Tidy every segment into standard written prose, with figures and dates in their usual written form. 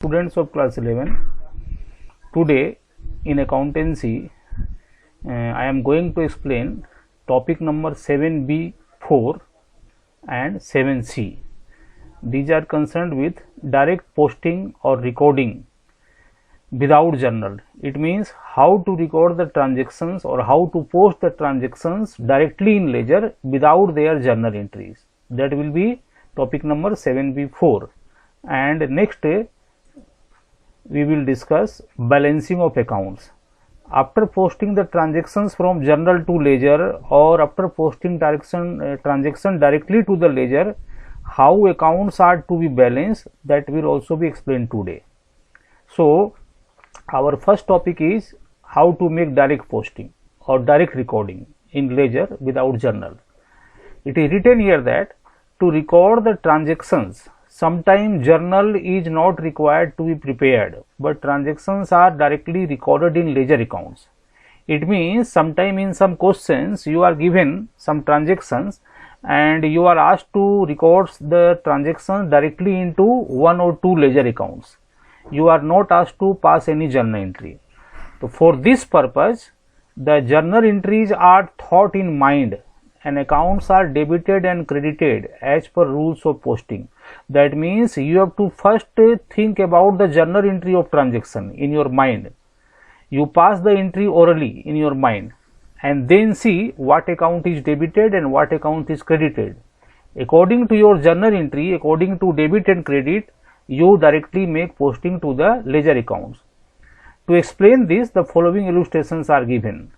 Students of class 11, today in accountancy I am going to explain topic number 7b4 and 7c. These are concerned with direct posting or recording without journal. It means how to record the transactions or how to post the transactions directly in ledger without their journal entries. That will be topic number 7b4. And next we will discuss balancing of accounts. After posting the transactions from journal to ledger or after posting transaction directly to the ledger, how accounts are to be balanced, that will also be explained today. So our first topic is how to make direct posting or direct recording in ledger without journal. It is written here that to record the transactions, sometimes journal is not required to be prepared, but transactions are directly recorded in ledger accounts. It means sometime in some questions you are given some transactions and you are asked to record the transactions directly into one or two ledger accounts. You are not asked to pass any journal entry. So for this purpose, the journal entries are thought in mind and accounts are debited and credited as per rules of posting. That means you have to first think about the journal entry of transaction in your mind. You pass the entry orally in your mind and then see what account is debited and what account is credited. According to your journal entry, according to debit and credit, you directly make posting to the ledger accounts. To explain this, the following illustrations are given.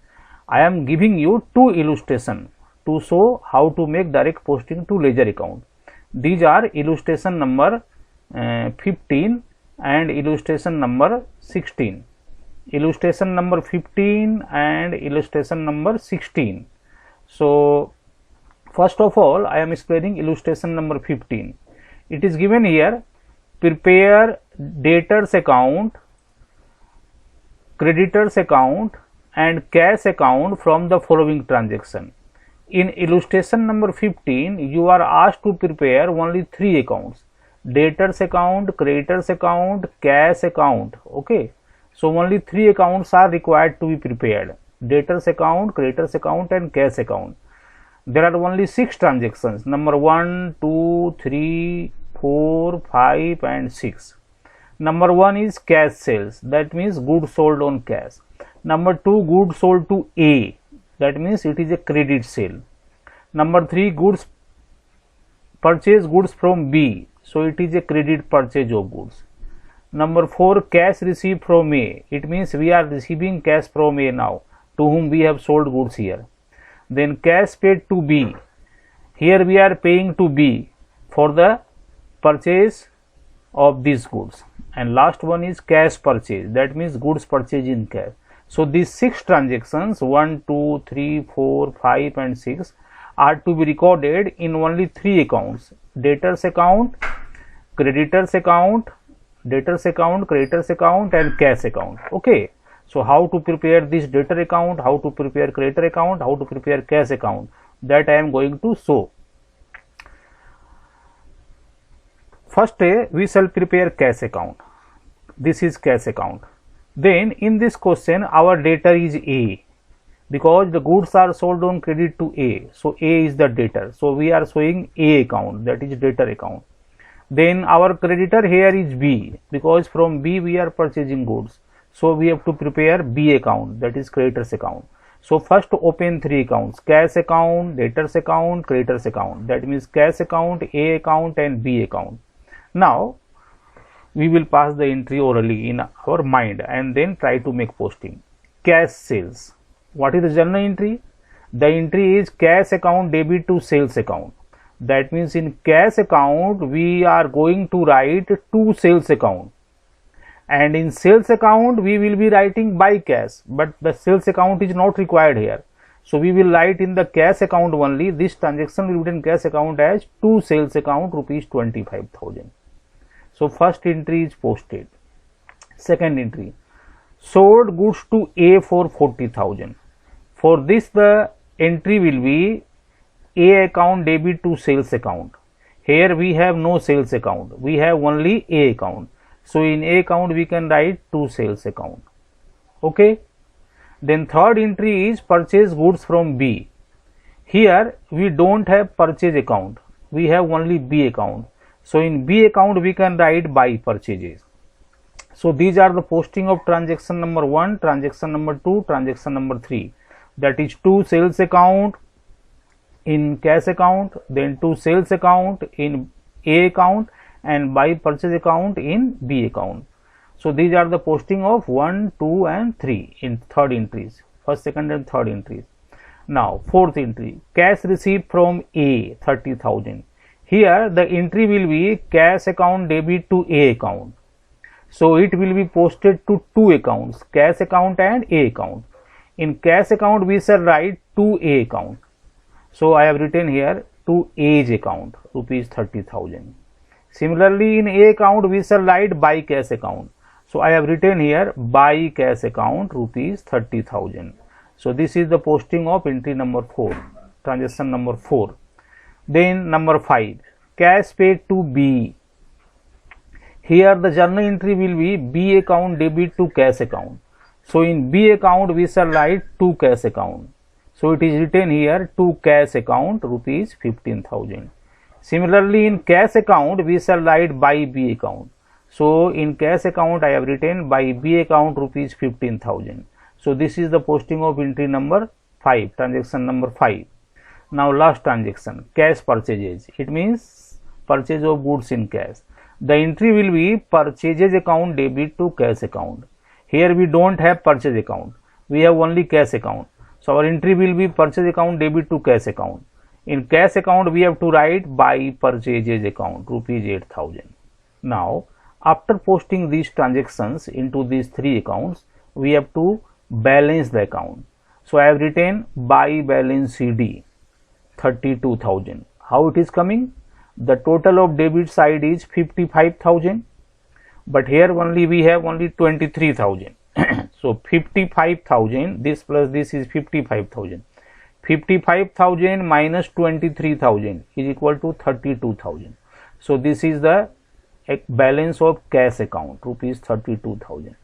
I am giving you two illustrations to show how to make direct posting to ledger account. These are illustration number 15 and illustration number 16. Illustration number 15 and illustration number 16. So first of all, I am explaining illustration number 15. It is given here: prepare debtors account, creditors account and cash account from the following transaction. In illustration number 15, you are asked to prepare only three accounts: debtors account, creditors account, cash account. Okay, so only three accounts are required to be prepared: debtors account, creditors account and cash account. There are only 6 transactions: number 1, 2, 3, 4, 5 and 6. Number 1 is cash sales, that means goods sold on cash. Number 2, goods sold to A, that means it is a credit sale. Number 3, purchase goods from B, so it is a credit purchase of goods. Number 4, cash received from A, it means we are receiving cash from A now, to whom we have sold goods here. Then cash paid to B, here we are paying to B for the purchase of these goods. And last one is cash purchase, that means goods purchased in cash. So these 6 transactions 1, 2, 3, 4, 5 and 6 are to be recorded in only 3 accounts: debtors account, creditors account, creditors account and cash account. Okay, so how to prepare this debtor account, how to prepare creditor account, how to prepare cash account, that I am going to show. First we shall prepare cash account. This is cash account. Then in this question our debtor is A, because the goods are sold on credit to A, so A is the debtor, so we are showing A account, that is debtor account. Then our creditor here is B, because from B we are purchasing goods, so we have to prepare B account, that is creditors account. So first open 3 accounts: cash account, debtors account, creditors account, that means cash account, A account and B account. Now we will pass the entry orally in our mind and then try to make posting. Cash sales. What is the journal entry? The entry is cash account debit to sales account. That means in cash account we are going to write to sales account, and in sales account we will be writing by cash, but the sales account is not required here. So we will write in the cash account only. This transaction will be in cash account as to sales account rupees 25,000. So first entry is posted. Second entry, sold goods to A for 40,000. For this the entry will be A account debit to sales account. Here we have no sales account, we have only A account. So in A account we can write to sales account. Okay. Then third entry is purchase goods from B. Here we don't have purchase account, we have only B account. So in B account we can write buy purchases. So these are the posting of transaction number 1, transaction number 2, transaction number 3. That is to sales account in cash account, then to sales account in A account, and buy purchase account in B account. So these are the posting of 1, 2 and 3 in third entries, first, second and third entries. Now fourth entry, cash received from A 30,000. Here the entry will be cash account debit to A account. So it will be posted to two accounts, cash account and A account. In cash account we shall write to A account. So I have written here to A's account rupees 30,000. Similarly in A account we shall write by cash account. So I have written here by cash account rupees 30,000. So this is the posting of entry number 4, transaction number 4. Then number 5, cash paid to B. Here the journal entry will be B account debit to cash account. So in B account we shall write to cash account. So it is written here to cash account rupees 15,000. Similarly in cash account we shall write by B account. So in cash account I have written by B account rupees 15,000. So this is the posting of entry number 5, transaction number 5. Now last transaction, cash purchases. It means purchase of goods in cash. The entry will be purchases account debit to cash account. Here we don't have purchase account, we have only cash account. So our entry will be purchase account debit to cash account. In cash account we have to write by purchases account rupees 8,000. Now after posting these transactions into these three accounts, we have to balance the account. So I have written by balance CD 32,000. How it is coming? The total of debit side is 55,000, but here only we have only 23,000. So 55,000, this plus this is 55,000. 55,000 minus 23,000 is equal to 32,000. So this is the balance of cash account rupees 32,000.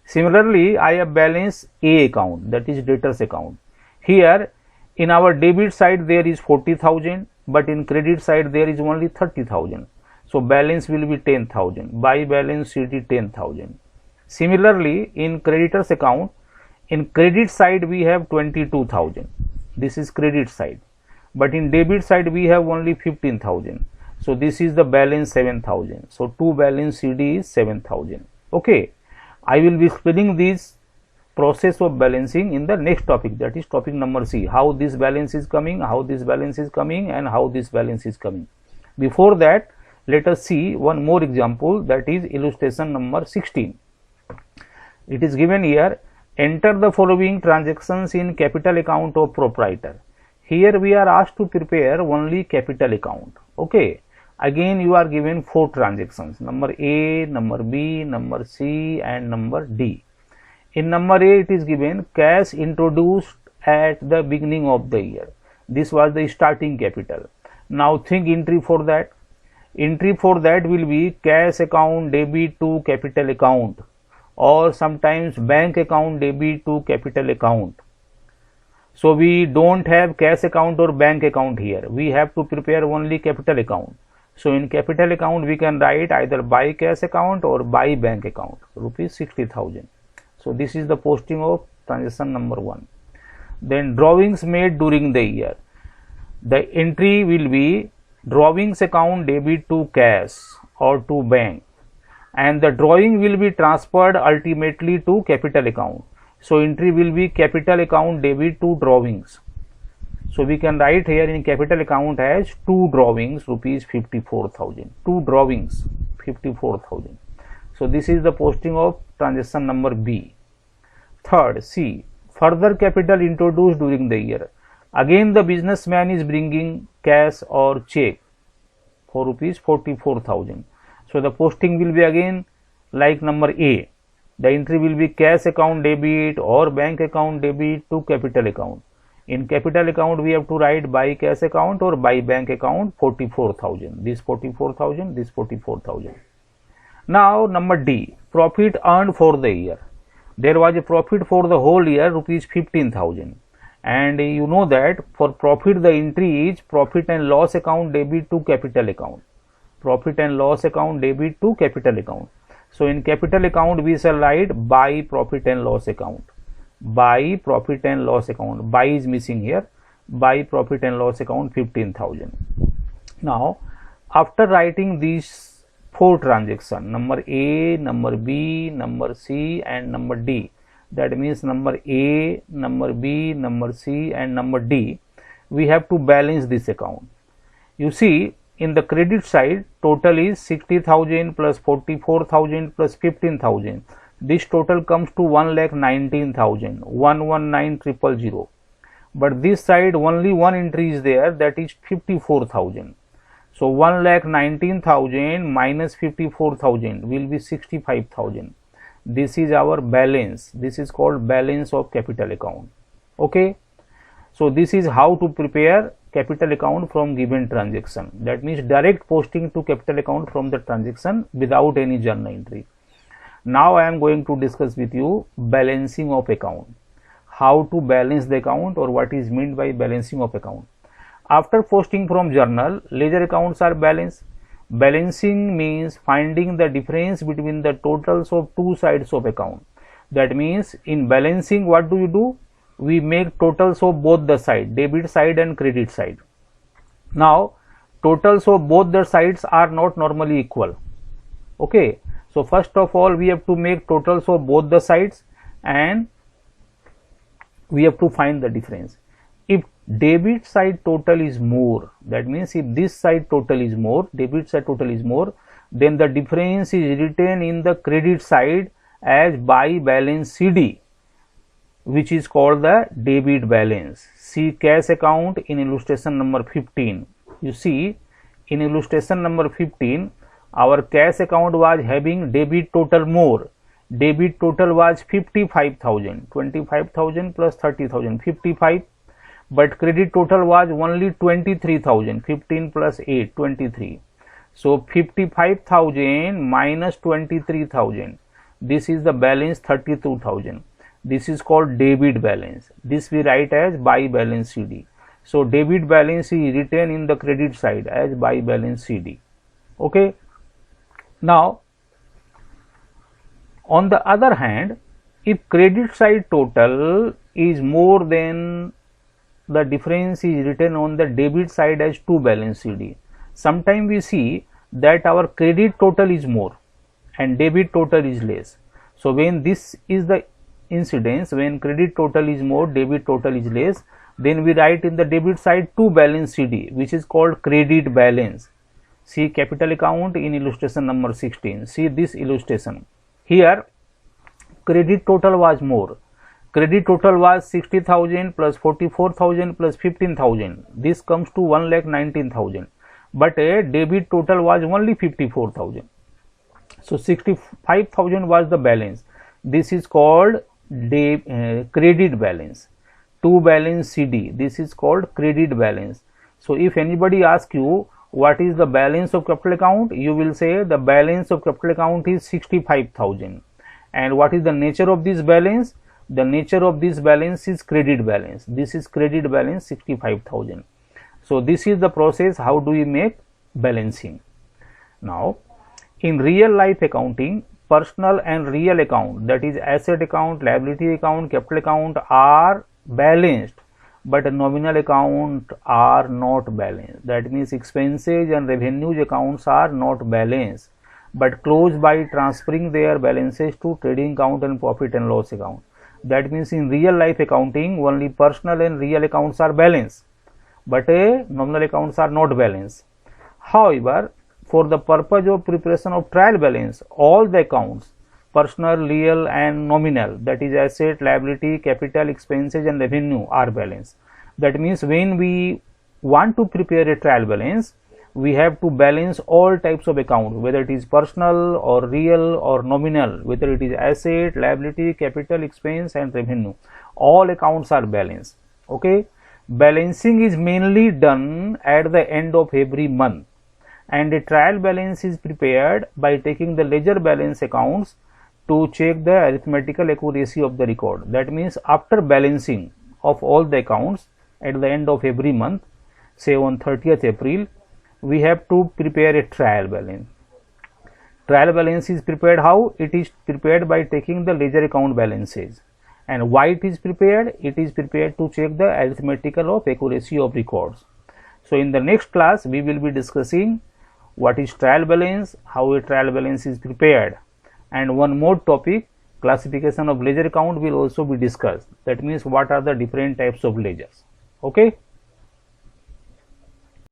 Similarly, I have balance A account, that is debtors account. Here in our debit side there is 40,000, but in credit side there is only 30,000. So balance will be 10,000. By balance CD 10,000. Similarly in creditors account, in credit side we have 22,000. This is credit side, but in debit side we have only 15,000. So this is the balance 7,000. So to balance CD is 7,000. Okay, I will be explaining this process of balancing in the next topic, that is topic number C, how this balance is coming, how this balance is coming, and how this balance is coming. Before that, let us see one more example, that is illustration number 16. It is given here, enter the following transactions in capital account of proprietor. Here we are asked to prepare only capital account. Okay, again you are given 4 transactions, number A, number B, number C and number D. In number A it is given cash introduced at the beginning of the year. This was the starting capital. Now think entry for that. Entry for that will be cash account debit to capital account, or sometimes bank account debit to capital account. So we don't have cash account or bank account here. We have to prepare only capital account. So in capital account we can write either by cash account or by bank account rupees 60,000. So this is the posting of transaction number 1. Then drawings made during the year. The entry will be drawings account debit to cash or to bank, and the drawing will be transferred ultimately to capital account. So entry will be capital account debit to drawings. So we can write here in capital account as 2 drawings rupees 54,000. 2 drawings 54,000. So this is the posting of transaction number B. Third, C, further capital introduced during the year. Again the businessman is bringing cash or check for rupees 44,000. So the posting will be again like number A. The entry will be cash account debit or bank account debit to capital account. In capital account we have to write by cash account or by bank account 44,000. This 44,000, this 44,000. Now number D, profit earned for the year. There was a profit for the whole year rupees 15,000, and you know that for profit the entry is profit and loss account debit to capital account. Profit and loss account debit to capital account. So in capital account we shall write by profit and loss account. By profit and loss account. By is missing here. By profit and loss account 15,000. Now after writing these 4 transactions, number A, number B, number C and number D, that means number A, number B, number C and number D, we have to balance this account. You see, in the credit side, total is 60,000 plus 44,000 plus 15,000. This total comes to 1,19,000, 119,000. But this side only one entry is there, that is 54,000. So 1,19,000 minus 54,000 will be 65,000. This is our balance. This is called balance of capital account. Okay. So this is how to prepare capital account from given transaction. That means direct posting to capital account from the transaction without any journal entry. Now I am going to discuss with you balancing of account. How to balance the account or what is meant by balancing of account. After posting from journal, ledger accounts are balanced. Balancing means finding the difference between the totals of two sides of account. That means in balancing what do? We make totals of both the side, debit side and credit side. Now totals of both the sides are not normally equal. Okay. So first of all we have to make totals of both the sides and we have to find the difference. If debit side total is more, that means if this side total is more, debit side total is more, then the difference is written in the credit side as by balance CD, which is called the debit balance. See cash account in illustration number 15. You see in illustration number 15 our cash account was having debit total more. Debit total was 55,000, 25,000 plus 30,000, 55. But credit total was only 23,000, 15 plus 8, 23. So 55,000 minus 23,000. This is the balance 32,000. This is called debit balance. This we write as by balance CD. So debit balance is written in the credit side as by balance CD. Okay. Now on the other hand, if credit side total is more than the difference is written on the debit side as to balance CD. Sometimes we see that our credit total is more and debit total is less. So when this is the incidence, when credit total is more, debit total is less, then we write in the debit side to balance CD, which is called credit balance. See capital account in illustration number 16. See this illustration. Here credit total was more. Credit total was 60,000 plus 44,000 plus 15,000. This comes to 1,19,000. But a debit total was only 54,000. So 65,000 was the balance. This is called credit balance. To balance CD. This is called credit balance. So if anybody asks you what is the balance of capital account, you will say the balance of capital account is 65,000. And what is the nature of this balance? The nature of this balance is credit balance. This is credit balance 65,000. So this is the process how do we make balancing. Now in real life accounting, personal and real account, that is asset account, liability account, capital account are balanced, but nominal account are not balanced. That means expenses and revenues accounts are not balanced, but closed by transferring their balances to trading account and profit and loss account. That means in real life accounting only personal and real accounts are balanced, but nominal accounts are not balanced. However, for the purpose of preparation of trial balance, all the accounts, personal, real and nominal, that is asset, liability, capital, expenses and revenue are balanced. That means when we want to prepare a trial balance, we have to balance all types of account, whether it is personal or real or nominal, whether it is asset, liability, capital, expense and revenue. All accounts are balanced. Okay. Balancing is mainly done at the end of every month. and a trial balance is prepared by taking the ledger balance accounts to check the arithmetical accuracy of the record. That means after balancing of all the accounts at the end of every month, say on 30th April, we have to prepare a trial balance. Trial balance is prepared how? It is prepared by taking the ledger account balances. And why it is prepared? It is prepared to check the arithmetical of accuracy of records. So in the next class we will be discussing what is trial balance, how a trial balance is prepared, and one more topic, classification of ledger account, will also be discussed. That means what are the different types of ledgers. Okay.